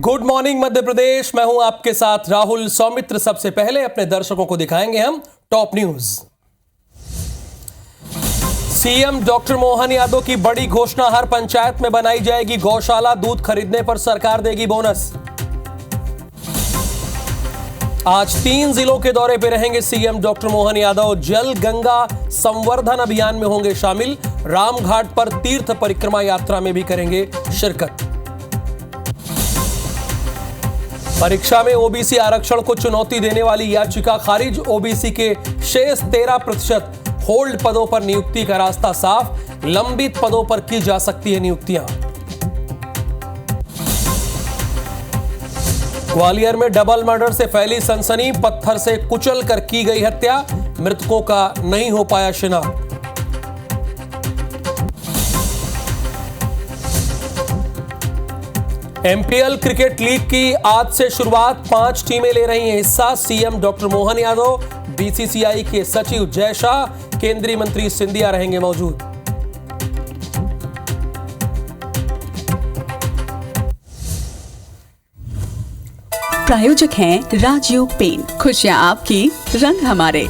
Good morning Madhya Pradesh. मैं हूं आपके साथ राहुल सौमित्र। सबसे पहले अपने दर्शकों को दिखाएंगे हम top news. CM doctor Mohan Yadav की बड़ी घोषणा, हर पंचायत में बनाई जाएगी गौशाला, दूध खरीदने पर सरकार देगी बोनस। आज 3 जिलों के दौरे पर रहेंगे सीएम डॉक्टर मोहन यादव। जल गंगा संवर्धन अभियान में होंगे शामिल। रामघाट पर तीर्थ परिक्रमा यात्रा में भी करेंगे शिरकत। परीक्षा में ओबीसी आरक्षण को चुनौती देने वाली याचिका खारिज। ओबीसी के शेष 13% होल्ड पदों पर नियुक्ति का रास्ता साफ। लंबित पदों पर की जा सकती है नियुक्तियां। ग्वालियर में डबल मर्डर से फैली सनसनी। पत्थर से कुचल कर की गई हत्या। मृतकों का नहीं हो पाया शिनाख्त। एमपीएल क्रिकेट लीग की आज से शुरुआत। 5 टीमें ले रही हैं हिस्सा। CM doctor Mohan Yadav, BCCI के सचिव जय शाह, केंद्रीय मंत्री सिंधिया रहेंगे मौजूद। प्रायोजक हैं राजयोग पेन। खुशियां आपकी, रंग हमारे।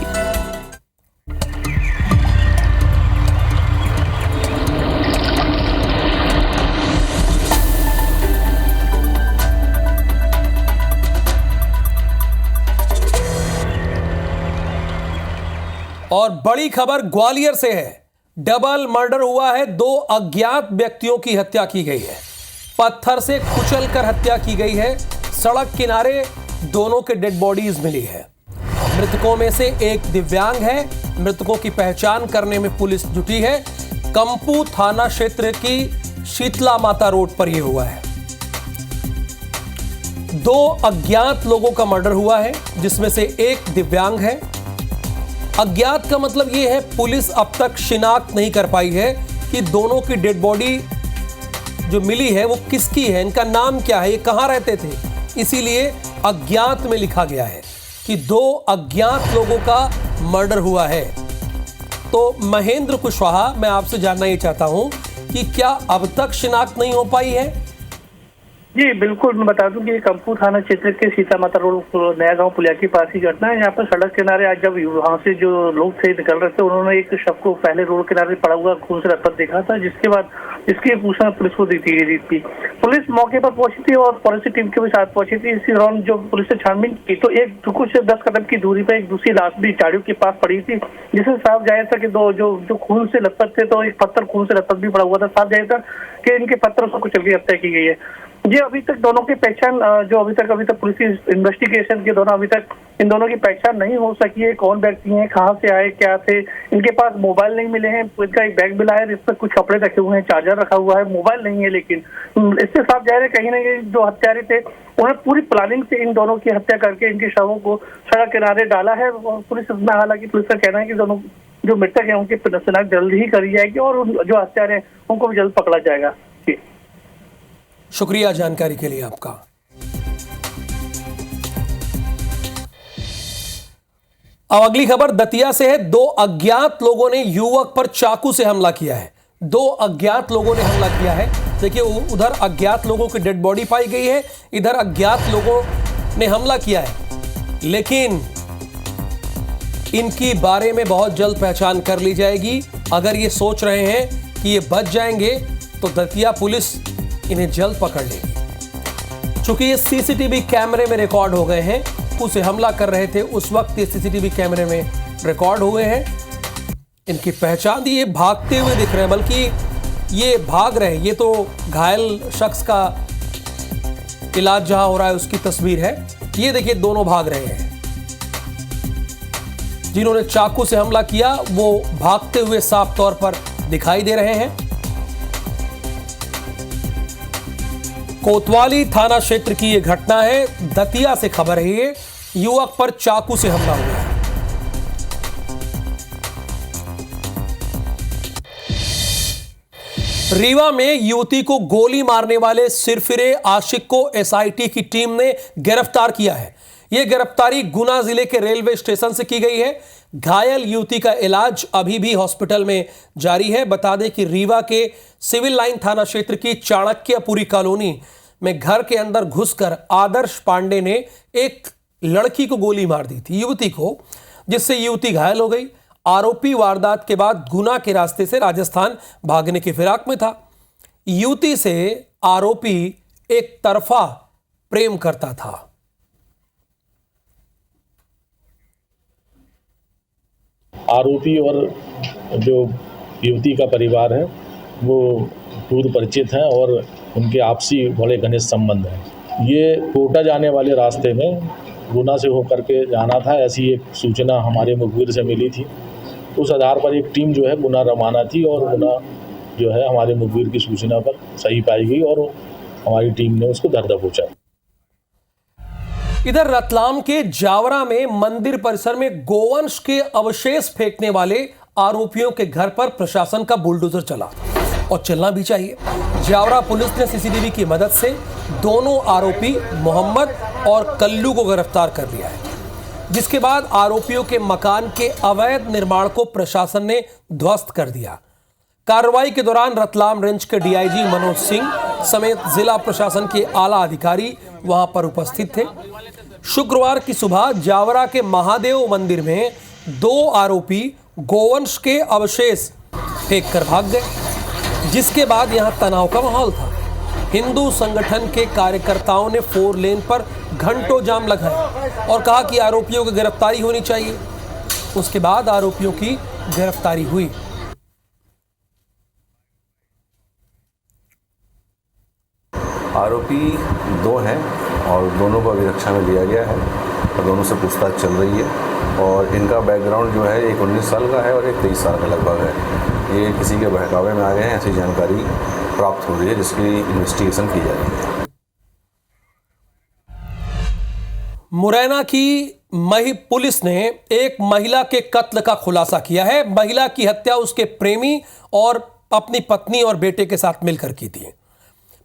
और बड़ी खबर ग्वालियर से है। डबल मर्डर हुआ है। 2 अज्ञात व्यक्तियों की हत्या की गई है। पत्थर से कुचलकर हत्या की गई है। सड़क किनारे दोनों के डेड बॉडीज मिली है। मृतकों में से एक दिव्यांग है। मृतकों की पहचान करने में पुलिस जुटी है। कंपू थाना क्षेत्र की शीतला माता रोड पर यह हुआ है। 2 अज्ञात लोगों का मर्डर हुआ है, जिसमें से एक दिव्यांग है। अज्ञात का मतलब यह है पुलिस अब तक शिनाख्त नहीं कर पाई है कि दोनों की डेड बॉडी जो मिली है वो किसकी है, इनका नाम क्या है, ये कहां रहते थे। इसीलिए अज्ञात में लिखा गया है कि 2 अज्ञात लोगों का मर्डर हुआ है। तो महेंद्र कुशवाहा, मैं आपसे जानना ये चाहता हूं कि क्या अब तक शिनाख्त नहीं हो पाई है? जी बिल्कुल, मैं बता दूं कि कंपू थाना क्षेत्र के सीता माता रोड नया गांव पुलिया के पास की घटना है। यहाँ पर सड़क किनारे आज जब वहां से जो लोग थे निकल रहे थे, उन्होंने एक शव को पहले रोड किनारे पड़ा हुआ खून से लथपथ देखा था, जिसके बाद इसकी पूछना पुलिस को दी थी। पुलिस मौके पर पहुंची थी और फॉरेंसिक टीम के भी साथ पहुंची थी। इसी दौरान जो पुलिस ने छानबीन की तो एक कुछ 10 कदम की दूरी पर एक दूसरी लाश भी झाड़ियों के पास पड़ी थी, जिससे साफ जाहिर था कि 2 जो खून से लथपथ थे, तो एक पत्थर खून से लथपथ भी पड़ा हुआ था। साफ जाहिर था कि इनके पत्थरों से कुचल के हत्या की गई है। जी अभी तक दोनों की पहचान जो अभी तक पुलिस की इन्वेस्टिगेशन के दौरान अभी तक इन दोनों की पहचान नहीं हो सकी है। कौन व्यक्ति हैं, कहां से आए, क्या थे। इनके पास मोबाइल नहीं मिले हैं। इनका एक बैग मिला है जिसमें कुछ कपड़े रखे हुए हैं, चार्जर रखा हुआ है, मोबाइल नहीं है। लेकिन इससे साफ जाहिर है कहीं ना कहीं जो हत्यारे थे उन्होंने पूरी प्लानिंग से इन दोनों की हत्या करके इनके शवों को सड़क किनारे डाला है। पुलिस में हालांकि पुलिस का कहना है कि दोनों जो मृतक है उनकी शिनाख्त जल्द ही करी जाएगी और जो हत्यारे हैं उनको भी जल्द पकड़ा जाएगा। शुक्रिया जानकारी के लिए आपका। अब अगली खबर दतिया से है। 2 अज्ञात लोगों ने युवक पर चाकू से हमला किया है। 2 अज्ञात लोगों ने हमला किया है। देखिए, उधर अज्ञात लोगों की डेड बॉडी पाई गई है, इधर अज्ञात लोगों ने हमला किया है। लेकिन इनकी बारे में बहुत जल्द पहचान कर ली जाएगी। अगर ये सोच रहे हैं कि ये बच जाएंगे तो दतिया पुलिस इन्हें जल्द पकड़ लेगी। चूंकि ये सीसीटीवी कैमरे में रिकॉर्ड हो गए हैं, उसे हमला कर रहे थे उस वक्त ये सीसीटीवी कैमरे में रिकॉर्ड हुए हैं। इनकी पहचान, ये भागते हुए दिख रहे हैं, बल्कि ये भाग रहे हैं। ये तो घायल शख्स का इलाज जहां हो रहा है उसकी तस्वीर है। ये देखिए, दोनों भाग रहे हैं। जिन्होंने चाकू से हमला किया वो भागते हुए साफ तौर पर दिखाई दे रहे हैं। कोतवाली थाना क्षेत्र की यह घटना है। दतिया से खबर है। ये युवक पर चाकू से हमला हुआ है। रीवा में युवती को गोली मारने वाले सिरफिरे आशिक को एसआईटी की टीम ने गिरफ्तार किया है। यह गिरफ्तारी गुना जिले के रेलवे स्टेशन से की गई है। घायल युवती का इलाज अभी भी हॉस्पिटल में जारी है। बता दें कि रीवा के सिविल लाइन थाना क्षेत्र की चाणक्यपुरी कॉलोनी में घर के अंदर घुसकर आदर्श पांडे ने एक लड़की को गोली मार दी थी, युवती को, जिससे युवती घायल हो गई। आरोपी वारदात के बाद गुना के रास्ते से राजस्थान भागने की फिराक में था। युवती से आरोपी एक तरफा प्रेम करता था। आरोपी और जो युवती का परिवार है वो पूर्व परिचित हैं और उनके आपसी बड़े घनिष्ठ संबंध हैं। ये कोटा जाने वाले रास्ते में गुना से होकर के जाना था, ऐसी एक सूचना हमारे मुखबिर से मिली थी। उस आधार पर एक टीम जो है गुना रवाना थी और गुना जो है हमारे मुखबिर की सूचना पर सही पाई गई और हमारी टीम ने उसको धर दबोचा। इधर रतलाम के जावरा में मंदिर परिसर में गोवंश के अवशेष फेंकने वाले आरोपियों के घर पर प्रशासन का बुलडोजर चला और चलना भी चाहिए। जावरा पुलिस ने सीसीटीवी की मदद से दोनों आरोपी मोहम्मद और कल्लू को गिरफ्तार कर लिया है, जिसके बाद आरोपियों के मकान के अवैध निर्माण को प्रशासन ने ध्वस्त कर दिया। कार्रवाई के दौरान रतलाम रेंज के डीआईजी मनोज सिंह समेत जिला प्रशासन के आला अधिकारी वहां पर उपस्थित थे। शुक्रवार की सुबह जावरा के महादेव मंदिर में दो आरोपी गोवंश के अवशेष फेंक कर भाग गए, जिसके बाद यहां तनाव का माहौल था। हिंदू संगठन के कार्यकर्ताओं ने 4 लेन पर घंटों जाम लगाया और कहा कि आरोपियों की गिरफ्तारी होनी चाहिए। उसके बाद आरोपियों की गिरफ्तारी हुई। आरोपी 2 हैं और दोनों को अभिरक्षा में लिया गया है और दोनों से पूछताछ चल रही है और इनका बैकग्राउंड जो है एक 19 साल का है और एक 23 साल का लगभग है। ये किसी के बहकावे में आ गए हैं, ऐसी जानकारी प्राप्त हो रही है जिसकी इन्वेस्टिगेशन की जा रही है। मुरैना की पुलिस ने एक महिला के कत्ल का खुलासा किया है। महिला की हत्या उसके प्रेमी और अपनी पत्नी और बेटे के साथ मिलकर की थी।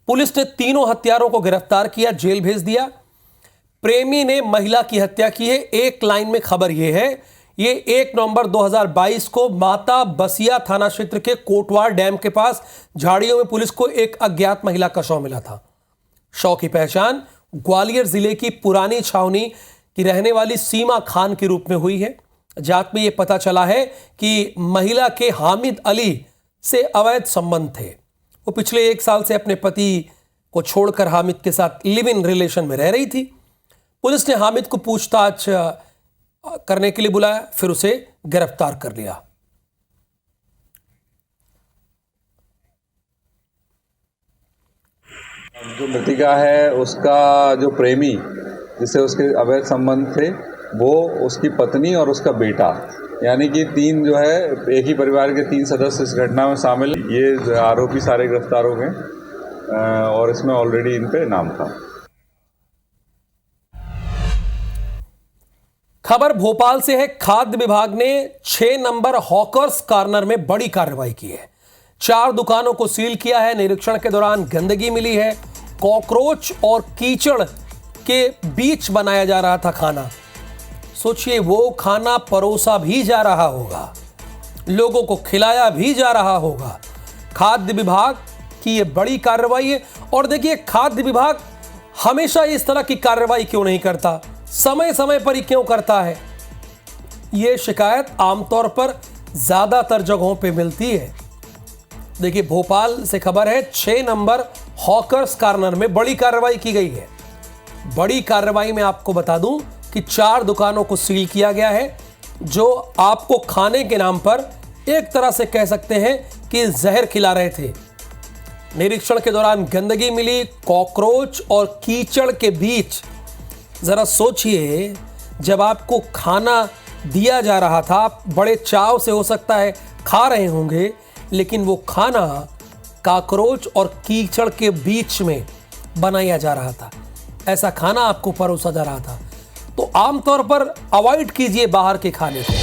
पुलिस ने तीनों हत्यारों को गिरफ्तार किया, जेल भेज दिया। प्रेमी ने महिला की हत्या की है। एक लाइन में खबर यह है, ये 1 नवंबर 2022 को माता बसिया थाना क्षेत्र के कोटवार डैम के पास झाड़ियों में पुलिस को एक अज्ञात महिला का शव मिला था। शव की पहचान ग्वालियर जिले की पुरानी छावनी की रहने वाली सीमा खान के रूप में हुई है। जांच में यह पता चला है कि महिला के हामिद अली से अवैध संबंध थे। वो पिछले 1 साल से अपने पति को छोड़कर हामिद के साथ लिव इन रिलेशन में रह रही थी। पुलिस ने हामिद को पूछताछ करने के लिए बुलाया, फिर उसे गिरफ्तार कर लिया। जो मृतिका है उसका जो प्रेमी जिससे उसके अवैध संबंध थे वो उसकी पत्नी और उसका बेटा, यानी कि 3 जो है एक ही परिवार के 3 सदस्य इस घटना में शामिल। ये आरोपी सारे गिरफ्तार हो गए और इसमें ऑलरेडी इन पे नाम था। खबर भोपाल से है। खाद्य विभाग ने 6 नंबर हॉकर्स कॉर्नर में बड़ी कार्रवाई की है। 4 दुकानों को सील किया है। निरीक्षण के दौरान गंदगी मिली है। कॉकरोच और कीचड़ के बीच बनाया जा रहा था खाना। सोचिए, वो खाना परोसा भी जा रहा होगा, लोगों को खिलाया भी जा रहा होगा। खाद्य विभाग की ये बड़ी कार्रवाई है। और देखिए, खाद्य विभाग हमेशा इस तरह की कार्रवाई क्यों नहीं करता, समय समय पर ही क्यों करता है? ये शिकायत आमतौर पर ज्यादातर जगहों पे मिलती है। देखिए, भोपाल से खबर है, 6 नंबर हॉकर्स कॉर्नर में बड़ी कार्रवाई की गई है। बड़ी कार्रवाई में आपको बता दूं कि 4 दुकानों को सील किया गया है, जो आपको खाने के नाम पर एक तरह से कह सकते हैं कि जहर खिला रहे थे। निरीक्षण के दौरान गंदगी मिली, कॉकरोच और कीचड़ के बीच। जरा सोचिए, जब आपको खाना दिया जा रहा था, आप बड़े चाव से हो सकता है खा रहे होंगे, लेकिन वो खाना कॉकरोच और कीचड़ के बीच में बनाया जा रहा था। ऐसा खाना आपको परोसा जा रहा था। तो आमतौर पर अवॉइड कीजिए बाहर के खाने को।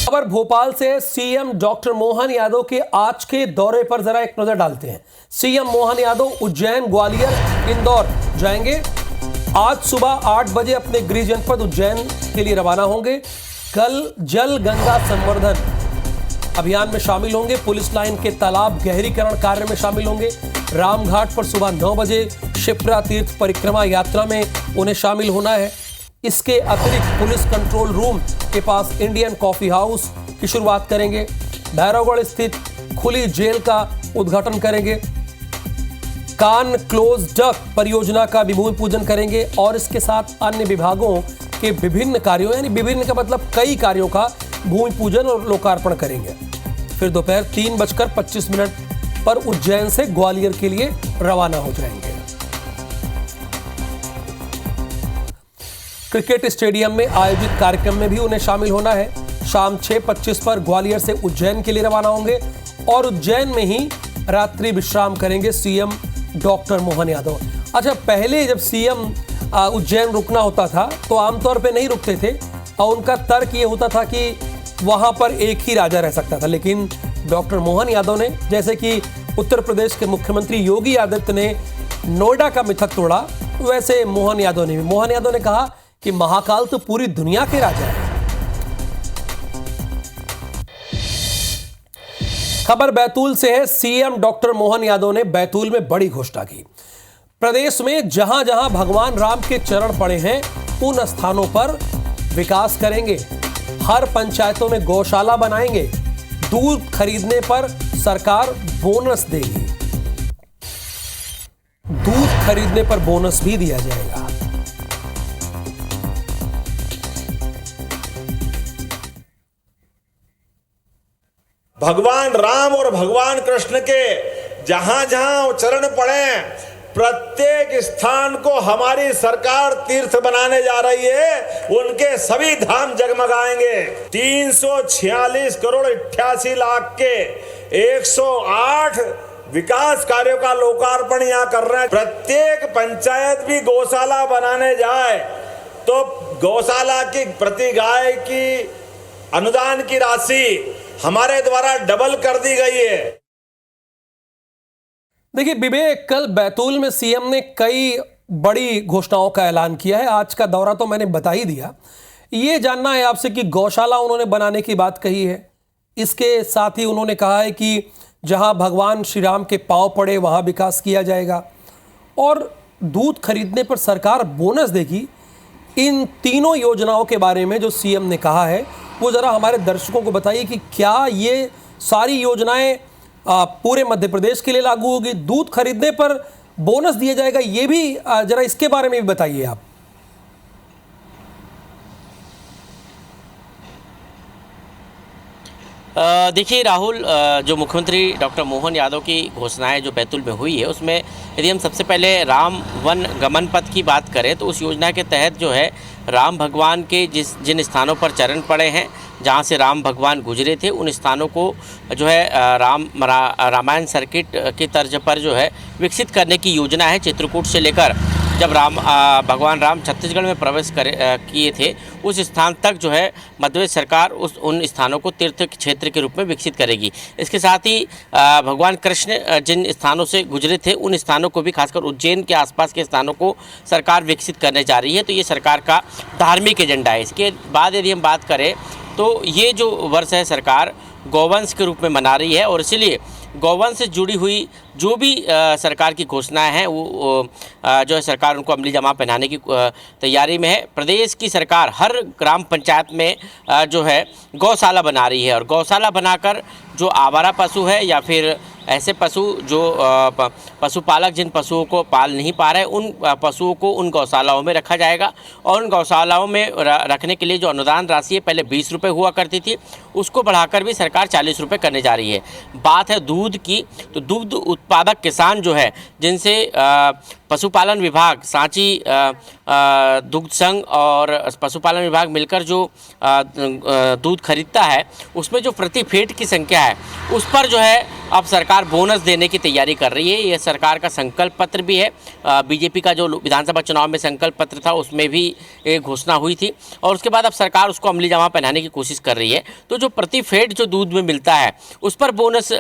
खबर भोपाल से। सीएम डॉक्टर मोहन यादव के आज के दौरे पर जरा एक नजर डालते हैं। सीएम मोहन यादव उज्जैन, ग्वालियर, इंदौर जाएंगे। आज सुबह 8 बजे अपने गृह जनपद उज्जैन के लिए रवाना होंगे। कल जल गंगा संवर्धन अभियान में शामिल होंगे। पुलिस लाइन के तालाब गहरीकरण कार्य में शामिल होंगे। रामघाट पर सुबह 9 बजे शिप्रा तीर्थ परिक्रमा यात्रा में उन्हें शामिल होना है। इसके अतिरिक्त पुलिस कंट्रोल रूम के पास इंडियन कॉफी हाउस की शुरुआत करेंगे। भैरवगढ़ स्थित खुली जेल का उद्घाटन करेंगे। कान क्लोज डक परियोजना का भी भूमि पूजन करेंगे और इसके साथ अन्य विभागों के विभिन्न कार्यों, यानी विभिन्न का मतलब कई कार्यों का भूमि पूजन और लोकार्पण करेंगे। फिर दोपहर 3:25 पर उज्जैन से ग्वालियर के लिए रवाना हो जाएंगे। क्रिकेट स्टेडियम में आयोजित कार्यक्रम में भी उन्हें शामिल होना है। शाम 6:25 पर ग्वालियर से उज्जैन के लिए रवाना होंगे और उज्जैन में ही रात्रि विश्राम करेंगे सीएम डॉक्टर मोहन यादव। अच्छा, पहले जब सीएम उज्जैन रुकना होता था तो आमतौर पे नहीं रुकते थे और उनका तर्क ये होता था कि वहां पर एक ही राजा रह सकता था, लेकिन डॉक्टर मोहन यादव ने, जैसे कि उत्तर प्रदेश के मुख्यमंत्री योगी आदित्य ने नोएडा का मिथक तोड़ा, वैसे मोहन यादव ने कहा कि महाकाल तो पूरी दुनिया के राजा है। खबर बैतूल से है। सीएम डॉक्टर मोहन यादव ने बैतूल में बड़ी घोषणा की। प्रदेश में जहां जहां भगवान राम के चरण पड़े हैं उन स्थानों पर विकास करेंगे। हर पंचायतों में गौशाला बनाएंगे। दूध खरीदने पर सरकार बोनस देगी। दूध खरीदने पर बोनस भी दिया जाएगा। भगवान राम और भगवान कृष्ण के जहां जहां चरण पड़े, प्रत्येक स्थान को हमारी सरकार तीर्थ बनाने जा रही है। उनके सभी धाम जगमगाएंगे। 346 करोड़ 88 लाख के 108 विकास कार्यों का लोकार्पण यहाँ कर रहे हैं। प्रत्येक पंचायत भी गौशाला बनाने जाए तो गौशाला की प्रति गाय की अनुदान की राशि हमारे द्वारा डबल कर दी गई है। देखिए विवेक, कल बैतूल में सीएम ने कई बड़ी घोषणाओं का ऐलान किया है। आज का दौरा तो मैंने बता ही दिया। ये जानना है आपसे कि गौशाला उन्होंने बनाने की बात कही है। इसके साथ ही उन्होंने कहा है कि जहां भगवान श्री राम के पांव पड़े वहां विकास किया जाएगा और दूध खरीदने पर सरकार बोनस देगी। इन तीनों योजनाओं के बारे में जो सीएम ने कहा है वो जरा हमारे दर्शकों को बताइए कि क्या ये सारी योजनाएं पूरे मध्य प्रदेश के लिए लागू होगी। दूध खरीदने पर बोनस दिया जाएगा, ये भी जरा इसके बारे में भी बताइए आप। देखिए राहुल, जो मुख्यमंत्री डॉक्टर मोहन यादव की घोषणाएं जो बैतूल में हुई है उसमें यदि हम सबसे पहले राम वन गमन पथ की बात करें तो उस योजना के तहत जो है राम भगवान के जिन स्थानों पर चरण पड़े हैं, जहां से राम भगवान गुजरे थे, उन स्थानों को जो है रामायण सर्किट की तर्ज पर जो है विकसित करने की योजना है। चित्रकूट से लेकर जब भगवान राम छत्तीसगढ़ में प्रवेश किए थे उस स्थान तक जो है मध्य प्रदेश सरकार उन स्थानों को तीर्थ क्षेत्र के रूप में विकसित करेगी। इसके साथ ही भगवान कृष्ण जिन स्थानों से गुजरे थे उन स्थानों को भी, खासकर उज्जैन के आसपास के स्थानों को सरकार विकसित करने जा रही है। तो ये सरकार का धार्मिक एजेंडा है। इसके बाद यदि हम बात करें तो ये जो वर्ष है सरकार गौवंश के रूप में मना रही है और इसीलिए गौवंश से जुड़ी हुई जो भी सरकार की घोषणाएं हैं वो जो है सरकार उनको अमली जामा पहनाने की तैयारी में है। प्रदेश की सरकार हर ग्राम पंचायत में जो है गौशाला बना रही है और गौशाला बनाकर जो आवारा पशु है या फिर ऐसे पशु जो पशुपालक जिन पशुओं को पाल नहीं पा रहे उन पशुओं को उन गौशालाओं में रखा जाएगा और उन गौशालाओं में रखने के लिए जो अनुदान राशि है पहले 20 रुपये हुआ करती थी उसको बढ़ाकर भी सरकार 40 रुपये करने जा रही है। बात है दूध की, तो दूध उत्पादक किसान जो है जिनसे पशुपालन विभाग, सांची दुग्ध संघ और पशुपालन विभाग मिलकर जो दूध खरीदता है उसमें जो प्रति फेट की संख्या है उस पर जो है अब सरकार बोनस देने की तैयारी कर रही है। यह सरकार का संकल्प पत्र भी है। बीजेपी का जो विधानसभा चुनाव में संकल्प पत्र था उसमें भी एक घोषणा हुई थी और उसके बाद अब सरकार उसको अमली जामा पहनाने की कोशिश कर रही है। तो जो प्रति फेड जो दूध में मिलता है उस पर बोनस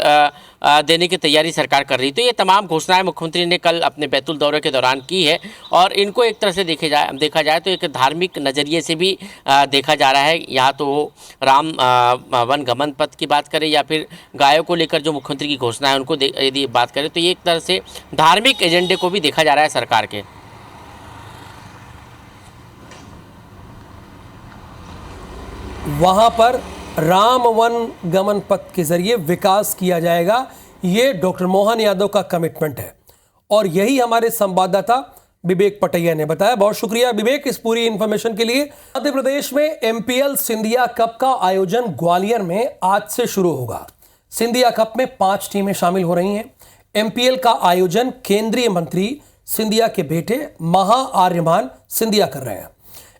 देने की तैयारी सरकार कर रही। तो ये तमाम घोषणाएं मुख्यमंत्री ने कल अपने बैतूल दौरे के दौरान की है और इनको एक तरह से देखा जाए तो एक धार्मिक नज़रिए से भी देखा जा रहा है। यहाँ तो राम वन गमन पथ की बात करें या फिर गायों को लेकर जो मुख्यमंत्री की घोषणा है उनको यदि बात करें तो ये एक तरह से धार्मिक एजेंडे को भी देखा जा रहा है सरकार के। वहां पर राम वन गमन पथ के जरिए विकास किया जाएगा, ये डॉक्टर मोहन यादव का कमिटमेंट है और यही हमारे संवाददाता विवेक पटैया ने बताया। बहुत शुक्रिया विवेक इस पूरी इंफॉर्मेशन के लिए। मध्य प्रदेश में एमपीएल सिंधिया कप का आयोजन ग्वालियर में आज से शुरू होगा। सिंधिया कप में 5 टीमें शामिल हो रही हैं। एमपीएल का आयोजन केंद्रीय मंत्री सिंधिया के बेटे महा आर्यमान सिंधिया कर रहे हैं।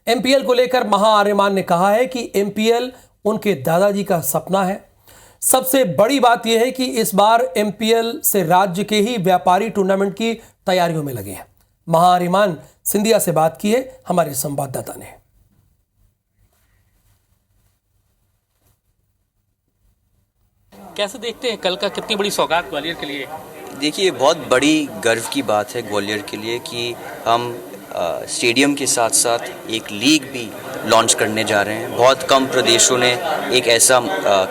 एमपीएल को लेकर महा आर्यमान ने कहा है कि एमपीएल उनके दादाजी का सपना है। सबसे बड़ी बात यह है कि इस बार एमपीएल से राज्य के ही व्यापारी टूर्नामेंट की तैयारियों में लगे हैं। महा आर्यमान सिंधिया से बात की है हमारे संवाददाता ने। कैसे देखते हैं कल का, कितनी बड़ी सौगात ग्वालियर के लिए? देखिए, बहुत बड़ी गर्व की बात है ग्वालियर के लिए कि हम स्टेडियम के साथ साथ एक लीग भी लॉन्च करने जा रहे हैं। बहुत कम प्रदेशों ने एक ऐसा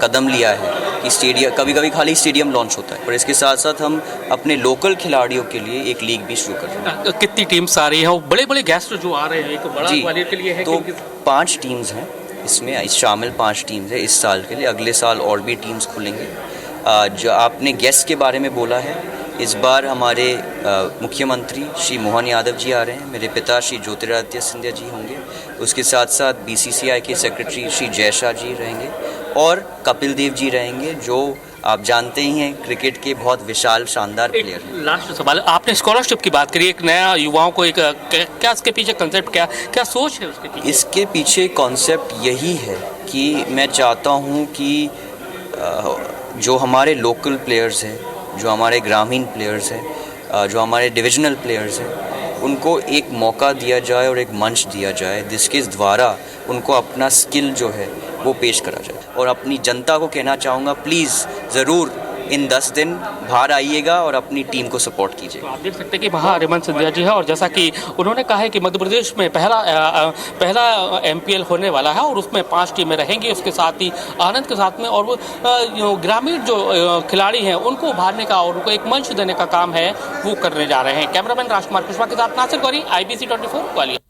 कदम लिया है कि स्टेडियम, कभी कभी खाली स्टेडियम लॉन्च होता है, पर इसके साथ साथ हम अपने लोकल खिलाड़ियों के लिए एक लीग भी शुरू कर रहे हैं। कितनी टीम्स आ रही हैं? बड़े बड़े गेस्ट जो आ रहे हैं, एक बड़ा ग्वालियर के लिए है। तो 5 टीम्स हैं इसमें, शामिल 5 टीम्स है इस साल के लिए। अगले साल और भी टीम्स खुलेंगे। जो आपने गेस्ट के बारे में बोला है, इस बार हमारे मुख्यमंत्री श्री मोहन यादव जी आ रहे हैं, मेरे पिता श्री ज्योतिरादित्य सिंधिया जी होंगे, उसके साथ साथ बीसीसीआई के सेक्रेटरी श्री जयशाह जी रहेंगे और कपिल देव जी रहेंगे, जो आप जानते ही हैं क्रिकेट के बहुत विशाल शानदार प्लेयर हैं। लास्ट सवाल, आपने स्कॉलरशिप की बात करी, एक नया युवाओं को एक क्या इसके पीछे कंसेप्ट, क्या सोच है उसके पीछे? इसके पीछे कॉन्सेप्ट यही है कि मैं चाहता हूँ कि जो हमारे लोकल प्लेयर्स हैं, जो हमारे ग्रामीण प्लेयर्स हैं, जो हमारे डिविजनल प्लेयर्स हैं, उनको एक मौका दिया जाए और एक मंच दिया जाए जिसके द्वारा उनको अपना स्किल जो है वो पेश करा जाए। और अपनी जनता को कहना चाहूँगा, प्लीज़ ज़रूर इन 10 दिन बाहर आइएगा और अपनी टीम को सपोर्ट कीजिए। तो आप देख सकते हैं कि महा आर्यमान सिंधिया जी है और जैसा कि उन्होंने कहा है कि मध्य प्रदेश में पहला एमपीएल होने वाला है और उसमें 5 टीमें रहेंगी, उसके साथ ही आनंद के साथ में, और वो ग्रामीण जो खिलाड़ी हैं उनको उभारने का और उनको एक मंच देने का काम है वो करने जा रहे हैं। कैमरामैन राजकुमार कुशवाहा के साथ नासिर गौरी, IBC 24 ग्वालियर।